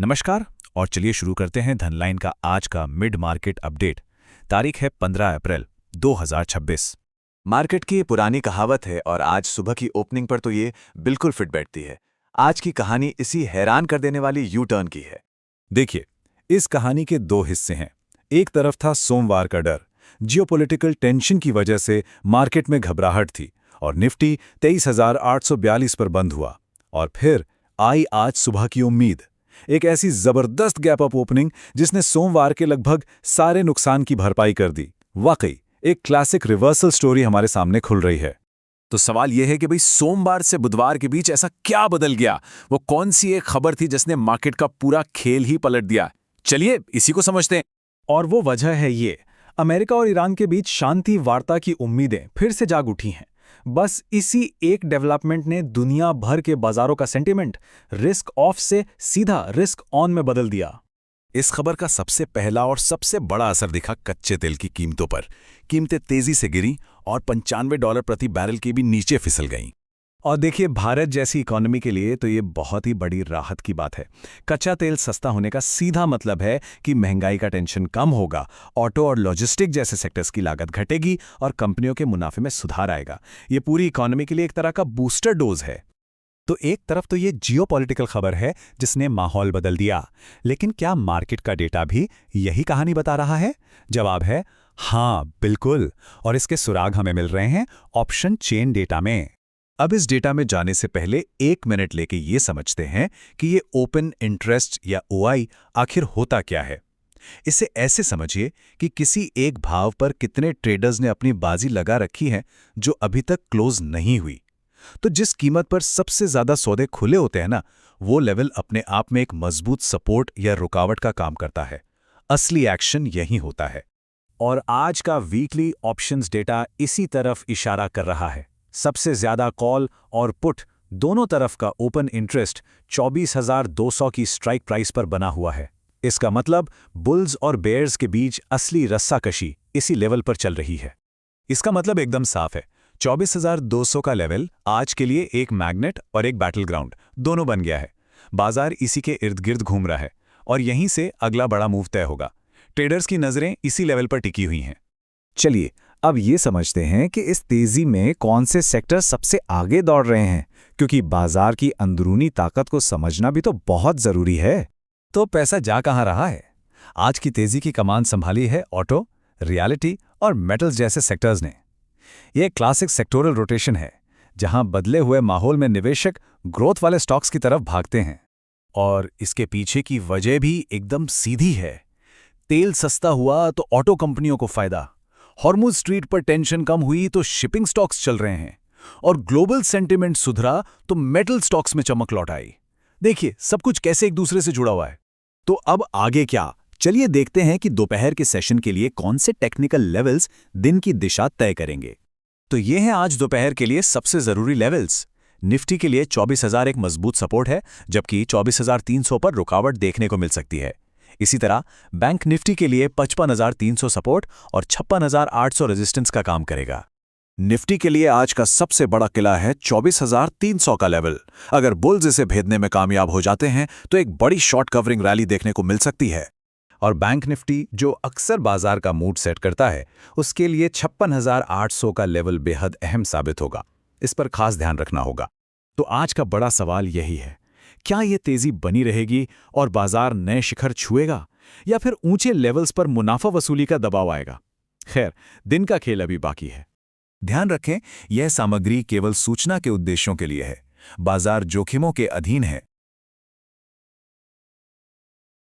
नमस्कार। और चलिए शुरू करते हैं धनलाइन का आज का मिड मार्केट अपडेट। तारीख है 15 अप्रैल 2026। मार्केट की ये पुरानी कहावत है और आज सुबह की ओपनिंग पर तो ये बिल्कुल फिट बैठती है। आज की कहानी इसी हैरान कर देने वाली यू टर्न की है। देखिए, इस कहानी के दो हिस्से हैं। एक तरफ था सोमवार का डर, जियोपॉलिटिकल टेंशन की वजह से मार्केट में घबराहट थी और निफ्टी 23,842 पर बंद हुआ। और फिर आई आज सुबह की उम्मीद, एक ऐसी जबरदस्त गैप अप ओपनिंग जिसने सोमवार के लगभग सारे नुकसान की भरपाई कर दी। वाकई एक क्लासिक रिवर्सल स्टोरी हमारे सामने खुल रही है। तो सवाल यह है कि भाई सोमवार से बुधवार के बीच ऐसा क्या बदल गया? वो कौन सी एक खबर थी जिसने मार्केट का पूरा खेल ही पलट दिया? चलिए इसी को समझते हैं। और वो वजह है ये, अमेरिका और ईरान के बीच शांति वार्ता की उम्मीदें फिर से जाग उठी हैं। बस इसी एक डेवलपमेंट ने दुनिया भर के बाजारों का सेंटीमेंट रिस्क ऑफ से सीधा रिस्क ऑन में बदल दिया। इस खबर का सबसे पहला और सबसे बड़ा असर दिखा कच्चे तेल की कीमतों पर। कीमतें तेजी से गिरी और $95 प्रति बैरल के भी नीचे फिसल गईं। और देखिए, भारत जैसी इकोनॉमी के लिए तो ये बहुत ही बड़ी राहत की बात है। कच्चा तेल सस्ता होने का सीधा मतलब है कि महंगाई का टेंशन कम होगा, ऑटो और लॉजिस्टिक जैसे सेक्टर्स की लागत घटेगी और कंपनियों के मुनाफे में सुधार आएगा। ये पूरी इकोनॉमी के लिए एक तरह का बूस्टर डोज है। तो एक तरफ तो ये जियोपॉलिटिकल खबर है जिसने माहौल बदल दिया, लेकिन क्या मार्केट का डेटा भी यही कहानी बता रहा है? जवाब है हाँ, बिल्कुल। और इसके सुराग हमें मिल रहे हैं ऑप्शन चेन डेटा में। अब इस डेटा में जाने से पहले 1 मिनट लेके ये समझते हैं कि ये ओपन इंटरेस्ट या ओआई आखिर होता क्या है। इसे ऐसे समझिए कि किसी एक भाव पर कितने ट्रेडर्स ने अपनी बाजी लगा रखी है जो अभी तक क्लोज नहीं हुई। तो जिस कीमत पर सबसे ज्यादा सौदे खुले होते हैं ना, वो लेवल अपने आप में एक मजबूत सपोर्ट या रुकावट का काम करता है। असली एक्शन यही होता है। और आज का वीकली ऑप्शंस डेटा इसी तरफ इशारा कर रहा है। सबसे ज्यादा कॉल और पुट दोनों तरफ का ओपन इंटरेस्ट 24,200 की स्ट्राइक प्राइस पर बना हुआ है। इसका मतलब बुल्स और बेयर्स के बीच असली रस्साकशी इसी लेवल पर चल रही है। इसका मतलब एकदम साफ है, 24,200 का लेवल आज के लिए एक मैग्नेट और एक बैटल ग्राउंड दोनों बन गया है। बाजार इसी के इर्द गिर्द घूम रहा है और यहीं से अगला बड़ा मूव तय होगा। ट्रेडर्स की नजरें इसी लेवल पर टिकी हुई हैं। चलिए अब ये समझते हैं कि इस तेजी में कौन से सेक्टर सबसे आगे दौड़ रहे हैं, क्योंकि बाजार की अंदरूनी ताकत को समझना भी तो बहुत जरूरी है। तो पैसा जा कहाँ रहा है? आज की तेजी की कमान संभाली है ऑटो, रियलिटी और मेटल्स जैसे सेक्टर्स ने। यह क्लासिक सेक्टोरल रोटेशन है जहां बदले हुए माहौल में निवेशक ग्रोथ वाले स्टॉक्स की तरफ भागते हैं। और इसके पीछे की वजह भी एकदम सीधी है। तेल सस्ता हुआ तो ऑटो कंपनियों को फायदा, हॉर्मुज स्ट्रीट पर टेंशन कम हुई तो शिपिंग स्टॉक्स चल रहे हैं, और ग्लोबल सेंटिमेंट सुधरा तो मेटल स्टॉक्स में चमक लौट आई। देखिए सब कुछ कैसे एक दूसरे से जुड़ा हुआ है। तो अब आगे क्या? चलिए देखते हैं कि दोपहर के सेशन के लिए कौन से टेक्निकल लेवल्स दिन की दिशा तय करेंगे। तो ये हैं आज दोपहर के लिए सबसे जरूरी लेवल्स। निफ्टी के लिए 24,000 एक मजबूत सपोर्ट है, जबकि 24,300 पर रुकावट देखने को मिल सकती है। इसी तरह बैंक निफ्टी के लिए 55,300 सपोर्ट और 56,800 रेजिस्टेंस का काम करेगा। निफ्टी के लिए आज का सबसे बड़ा किला है 24,300 का लेवल। अगर बुल्स इसे भेदने में कामयाब हो जाते हैं तो एक बड़ी शॉर्ट कवरिंग रैली देखने को मिल सकती है। और बैंक निफ्टी, जो अक्सर बाजार का मूड सेट करता है, उसके लिए 56,800 का लेवल बेहद अहम साबित होगा। इस पर खास ध्यान रखना होगा। तो आज का बड़ा सवाल यही है, क्या ये तेजी बनी रहेगी और बाजार नए शिखर छुएगा, या फिर ऊंचे लेवल्स पर मुनाफा वसूली का दबाव आएगा? खैर, दिन का खेल अभी बाकी है। ध्यान रखें, यह सामग्री केवल सूचना के उद्देश्यों के लिए है। बाजार जोखिमों के अधीन है